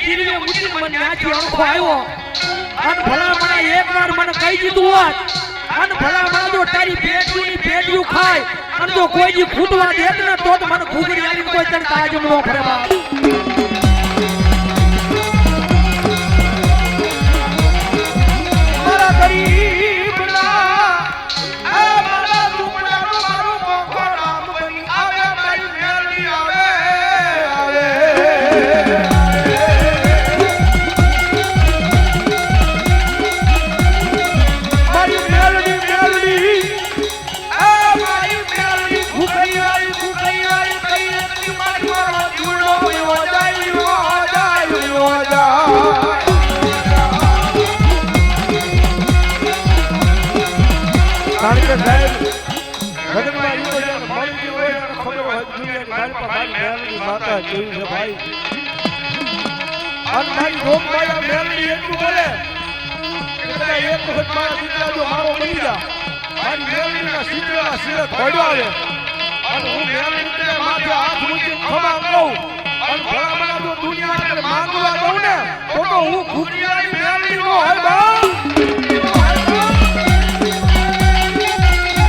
ગીરવે મૂકીને મને ત્યાંથી અણખો આવ્યો અને ભલામણા એકવાર મને કહી દીધું હોત અને ભલામણા જો તારી પેટીની પેટીયું ખાય અને જો કોઈ દી ખૂટવા દેત ને તો મને ઘૂઘરી આવીને કોઈ તને તાજમ નો ફરે બાપ મારા ગરીબના આ મારા દુપડાનો મારો મોખો રામ બની આવે મારી મેલડી આવે હું